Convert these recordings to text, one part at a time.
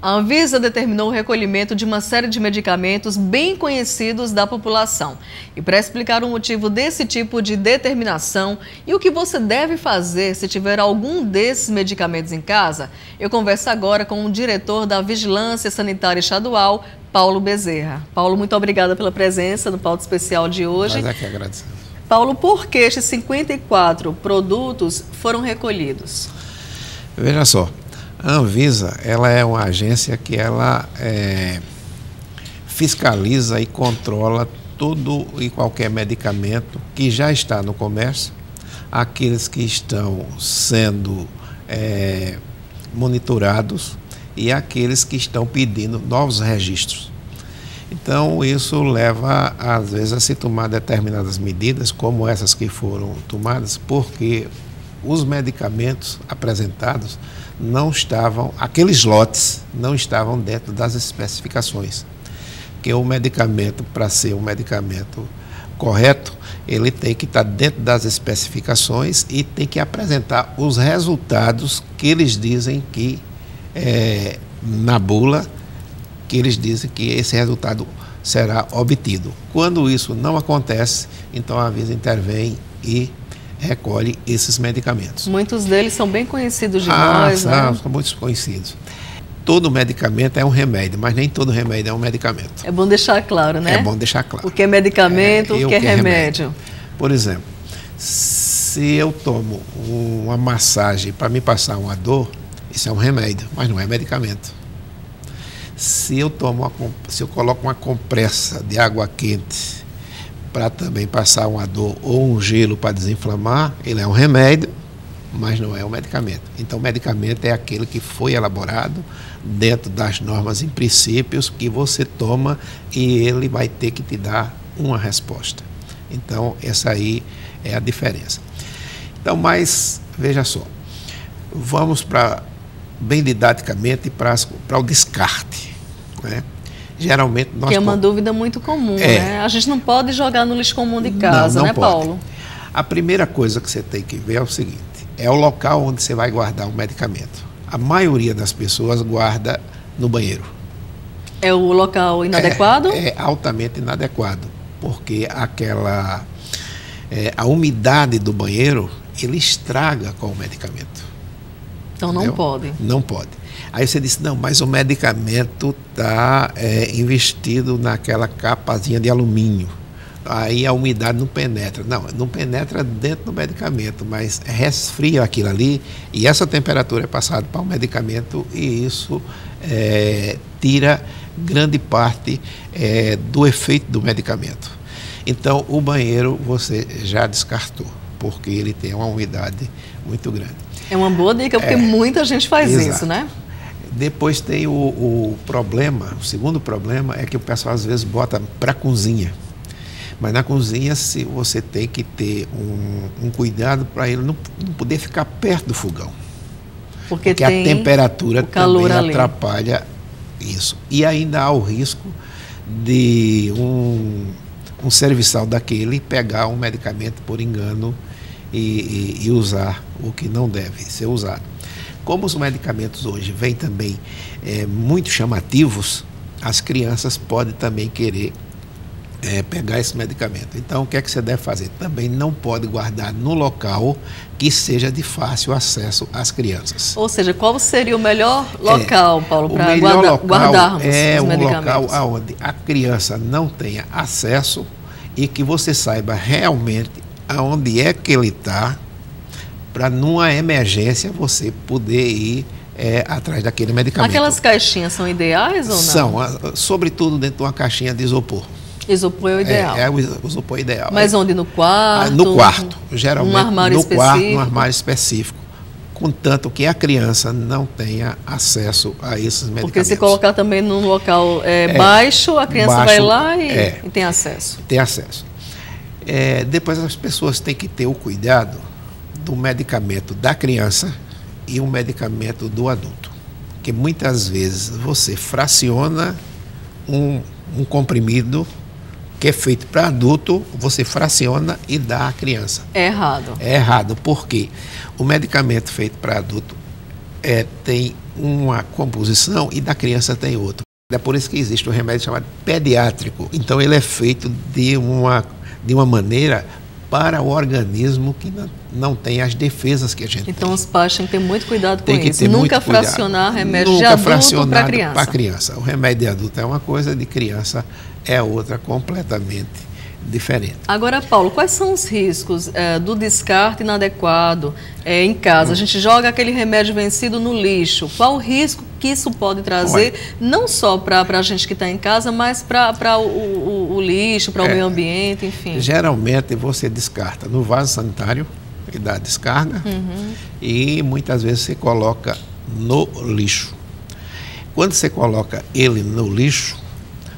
A Anvisa determinou o recolhimento de uma série de medicamentos bem conhecidos da população. E para explicar o motivo desse tipo de determinação e o que você deve fazer se tiver algum desses medicamentos em casa, eu converso agora com o diretor da Vigilância Sanitária Estadual, Paulo Bezerra. Paulo, muito obrigada pela presença no Pauta Especial de hoje. Nós é que agradecemos. Paulo, por que estes 54 produtos foram recolhidos? Veja só. A Anvisa, ela é uma agência que ela fiscaliza e controla todo e qualquer medicamento que já está no comércio, aqueles que estão sendo monitorados e aqueles que estão pedindo novos registros. Então, isso leva, às vezes, a se tomar determinadas medidas, como essas que foram tomadas, porque os medicamentos apresentados não estavam, aqueles lotes não estavam dentro das especificações. Porque o medicamento, para ser um medicamento correto, ele tem que estar dentro das especificações e tem que apresentar os resultados que eles dizem que, na bula, que eles dizem que esse resultado será obtido. Quando isso não acontece, então a Anvisa intervém e recolhe esses medicamentos. Muitos deles são bem conhecidos de nós, né? São muito conhecidos. Todo medicamento é um remédio, mas nem todo remédio é um medicamento. É bom deixar claro, né? É bom deixar claro. O que é medicamento, o que é remédio. Por exemplo, se eu tomo uma massagem para me passar uma dor, isso é um remédio, mas não é medicamento. Se eu coloco uma compressa de água quente para também passar uma dor ou um gelo para desinflamar, ele é um remédio, mas não é um medicamento. Então, o medicamento é aquele que foi elaborado dentro das normas e princípios que você toma e ele vai ter que te dar uma resposta. Então, essa aí é a diferença. Então, mas, veja só, vamos bem didaticamente para o descarte, né? Geralmente nós... Que é uma dúvida muito comum, né? A gente não pode jogar no lixo comum de casa, não, né, pode. Paulo? A primeira coisa que você tem que ver é o seguinte, é o local onde você vai guardar o medicamento. A maioria das pessoas guarda no banheiro. É o local inadequado? É altamente inadequado, porque a umidade do banheiro, ele estraga com o medicamento. Então não pode. Não pode. Aí você disse, não, mas o medicamento está investido naquela capazinha de alumínio. Aí a umidade não penetra. Não penetra dentro do medicamento, mas resfria aquilo ali e essa temperatura é passada para o medicamento e isso tira grande parte do efeito do medicamento. Então, o banheiro você já descartou, porque ele tem uma umidade muito grande. É uma boa dica, porque muita gente faz isso, né? Depois tem o problema, o segundo problema é que o pessoal às vezes bota para a cozinha. Mas na cozinha você tem que ter um cuidado para ele não poder ficar perto do fogão. Porque a temperatura também atrapalha isso. E ainda há o risco de um serviçal daquele pegar um medicamento por engano e usar o que não deve ser usado. Como os medicamentos hoje vêm também muito chamativos, as crianças podem também querer pegar esse medicamento. Então, o que é que você deve fazer? Também não pode guardar no local que seja de fácil acesso às crianças. Ou seja, qual seria o melhor local, Paulo, para guardarmos os medicamentos? É um local onde a criança não tenha acesso e que você saiba realmente aonde é que ele está, para numa emergência você poder ir atrás daquele medicamento. Aquelas caixinhas são ideais ou não? São, sobretudo dentro de uma caixinha de isopor. Isopor é o ideal. É o isopor ideal. Mas onde? No quarto? No quarto, geralmente num armário num armário específico. Contanto que a criança não tenha acesso a esses medicamentos. Porque se colocar também num local baixo, a criança vai lá e tem acesso. Tem acesso. Depois as pessoas têm que ter o cuidado do medicamento da criança e o medicamento do adulto. Porque muitas vezes você fraciona um comprimido que é feito para adulto, você fraciona e dá à criança. É errado. É errado, porque o medicamento feito para adulto tem uma composição e da criança tem outra. É por isso que existe um remédio chamado pediátrico. Então ele é feito de uma maneira para o organismo que não tem as defesas que a gente tem. Então os pais têm que ter muito cuidado com isso. Ter Nunca fracionar remédio de adulto para criança. Criança. O remédio de adulto é uma coisa, de criança é outra completamente diferente. Agora, Paulo, quais são os riscos do descarte inadequado em casa? A gente joga aquele remédio vencido no lixo. Qual o risco que isso pode trazer, não só para a gente que está em casa, mas para o lixo, para o meio ambiente, enfim? Geralmente você descarta no vaso sanitário e dá descarga, e muitas vezes você coloca no lixo. Quando você coloca ele no lixo,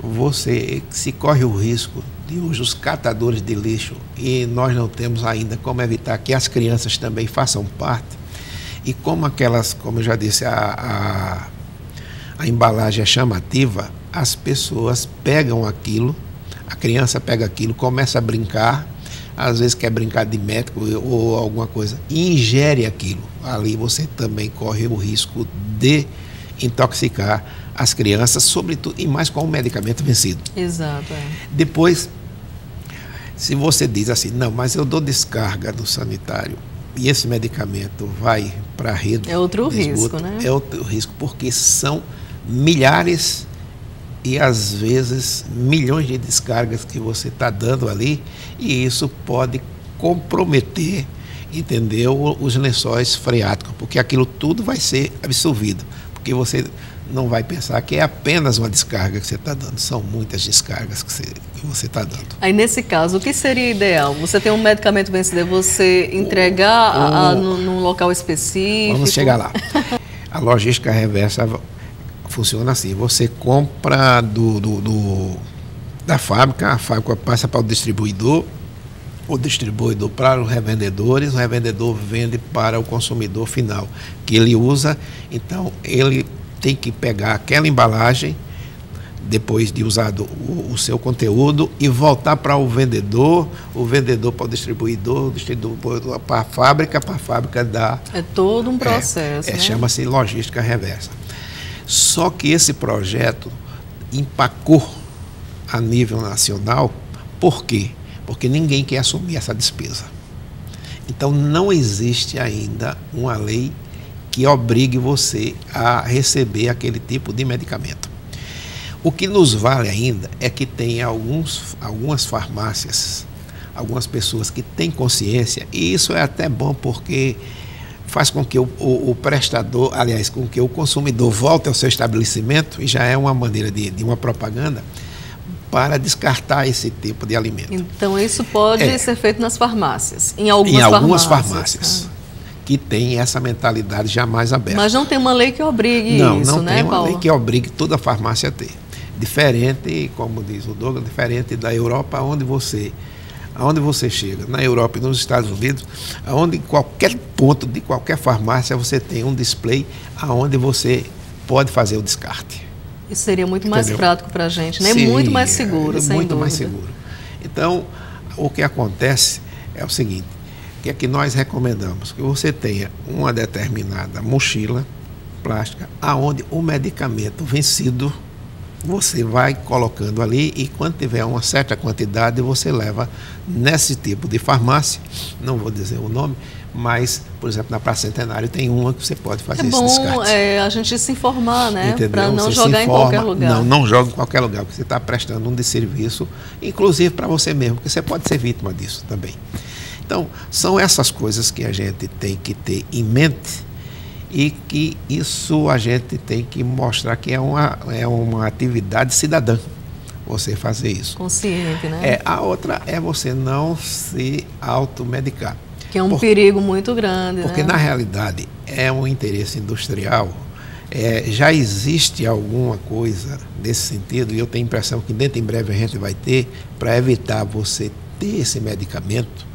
você se corre o risco de hoje os catadores de lixo, e nós não temos ainda como evitar que as crianças também façam parte, e como eu já disse, a embalagem é chamativa, as pessoas pegam aquilo, a criança pega aquilo, começa a brincar, às vezes quer brincar de médico ou alguma coisa, e ingere aquilo. Ali você também corre o risco de intoxicar as crianças, sobretudo, e mais com o medicamento vencido. Exato. Depois, se você diz assim, não, mas eu dou descarga no sanitário e esse medicamento vai para a rede. É outro de esgoto, risco, né? É outro risco, porque são milhares e às vezes milhões de descargas que você está dando ali, e isso pode comprometer, entendeu, os lençóis freáticos, porque aquilo tudo vai ser absorvido, porque você não vai pensar que é apenas uma descarga que você está dando, são muitas descargas que você está dando. Aí, nesse caso, o que seria ideal? Você tem um medicamento vencido, você entregar num local específico? Vamos chegar lá. A logística reversa funciona assim, você compra da fábrica, a fábrica passa para o distribuidor para os revendedores, o revendedor vende para o consumidor final, que ele usa. Então ele tem que pegar aquela embalagem, depois de usado o seu conteúdo, e voltar para o vendedor para o distribuidor para a fábrica dar... É todo um processo, né? Chama-se logística reversa. Só que esse projeto empacou a nível nacional. Por quê? Porque ninguém quer assumir essa despesa. Então não existe ainda uma lei que obrigue você a receber aquele tipo de medicamento. O que nos vale ainda é que tem algumas farmácias, algumas pessoas que têm consciência, e isso é até bom porque faz com que o prestador, aliás, com que o consumidor volte ao seu estabelecimento, e já é uma maneira de uma propaganda para descartar esse tipo de alimento. Então isso pode ser feito nas farmácias, em algumas farmácias. Que tem essa mentalidade jamais aberta. Mas não tem uma lei que obrigue isso, né, Paulo? Não tem uma lei que obrigue toda a farmácia a ter. Diferente, como diz o Douglas, diferente da Europa, onde você chega, na Europa e nos Estados Unidos, onde em qualquer ponto de qualquer farmácia você tem um display onde você pode fazer o descarte. Isso seria muito mais prático para a gente, né? Muito mais seguro, sem muito dúvida. Mais seguro. Então, o que acontece é o seguinte, que é que nós recomendamos que você tenha uma determinada mochila plástica, aonde o medicamento vencido você vai colocando ali, e quando tiver uma certa quantidade você leva nesse tipo de farmácia, não vou dizer o nome, mas, por exemplo, na Praça Centenário tem uma que você pode fazer esse descarte. É bom a gente se informar, né? Para não você jogar em qualquer lugar. Não joga em qualquer lugar, porque você está prestando um desserviço, inclusive para você mesmo, porque você pode ser vítima disso também. Então, são essas coisas que a gente tem que ter em mente, e que isso a gente tem que mostrar que é uma atividade cidadã, você fazer isso. Consciente, né? A outra é você não se automedicar. Que é um perigo muito grande, porque, né? Na realidade, é um interesse industrial. Já existe alguma coisa nesse sentido, e eu tenho a impressão que dentro em breve a gente vai ter, para evitar você ter esse medicamento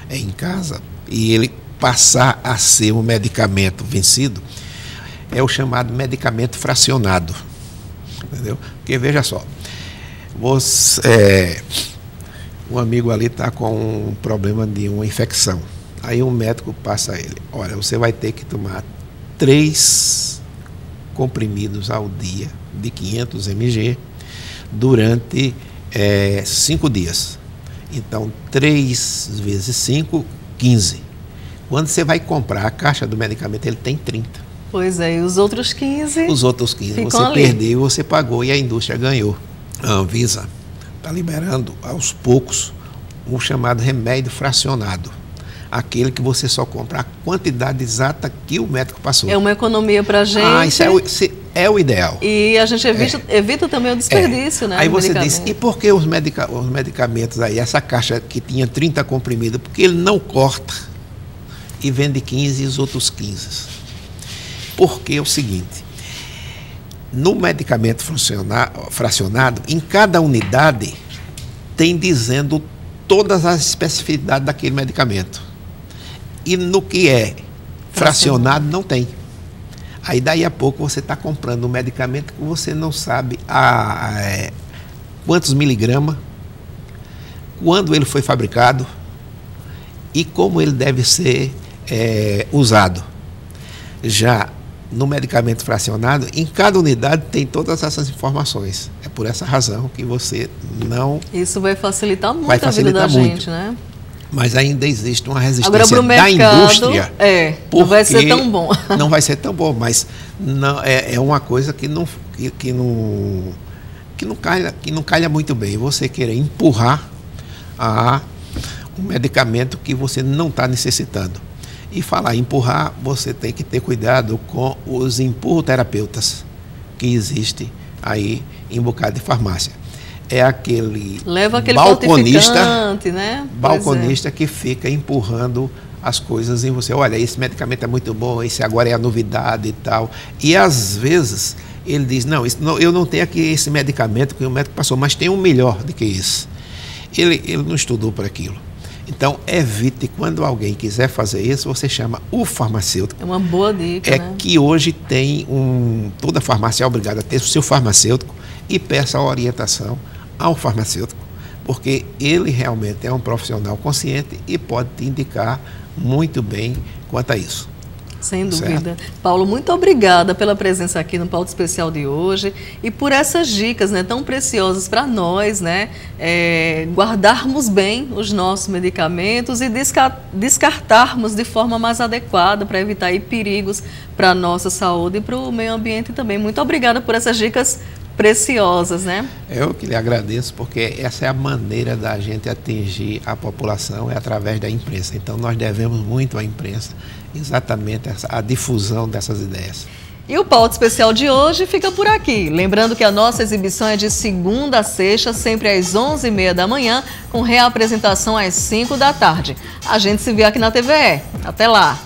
em casa e ele passar a ser um medicamento vencido, é o chamado medicamento fracionado. Entendeu? Porque, veja só, um amigo ali está com um problema de uma infecção. Aí um médico passa a ele, olha, você vai ter que tomar 3 comprimidos ao dia de 500 mg durante 5 dias. Então, 3 vezes 5, 15. Quando você vai comprar a caixa do medicamento, ele tem 30. Pois é, e os outros 15? Os outros 15 você ali. perdeu, você pagou e a indústria ganhou. A Anvisa está liberando aos poucos o chamado remédio fracionado. Aquele que você só compra a quantidade exata que o médico passou. É uma economia para a gente. Isso é o ideal. E a gente evita também o desperdício, né? Aí você diz, e por que os medicamentos aí, essa caixa que tinha 30 comprimidos, porque ele não corta e vende 15 e os outros 15? Porque é o seguinte, no medicamento fracionado, em cada unidade tem dizendo todas as especificidades daquele medicamento. E no que é fracionado não tem. Aí daí a pouco você está comprando um medicamento que você não sabe quantos miligramas, quando ele foi fabricado e como ele deve ser usado. Já no medicamento fracionado, em cada unidade tem todas essas informações. É por essa razão que você não... Isso vai facilitar muito a vida da gente, né? Mas ainda existe uma resistência agora, pro mercado, da indústria. Não vai ser tão bom. Não vai ser tão bom, mas não, é uma coisa que não calha muito bem. Você querer empurrar um medicamento que você não está necessitando. E falar empurrar, você tem que ter cuidado com os empurroterapeutas que existem aí em um bocado de farmácia. É aquele balconista que fica empurrando as coisas em você. Olha, esse medicamento é muito bom, esse agora é a novidade e tal. E às vezes ele diz, não, eu não tenho aqui esse medicamento que o médico passou, mas tem um melhor do que esse. Ele não estudou para aquilo. Então, evite, quando alguém quiser fazer isso, você chama o farmacêutico. É uma boa dica, né? Que hoje tem toda farmácia é obrigada a ter o seu farmacêutico e peça a orientação ao farmacêutico, porque ele realmente é um profissional consciente e pode te indicar muito bem quanto a isso. Sem dúvida. Certo? Paulo, muito obrigada pela presença aqui no Pauta Especial de hoje e por essas dicas, né, tão preciosas para nós, né, guardarmos bem os nossos medicamentos e descartarmos de forma mais adequada para evitar aí perigos para a nossa saúde e para o meio ambiente também. Muito obrigada por essas dicas preciosas, né? Eu que lhe agradeço, porque essa é a maneira da gente atingir a população, é através da imprensa. Então, nós devemos muito à imprensa, exatamente a difusão dessas ideias. E o Pauta Especial de hoje fica por aqui. Lembrando que a nossa exibição é de segunda a sexta, sempre às 11h30 da manhã, com reapresentação às 5 da tarde. A gente se vê aqui na TVE. Até lá!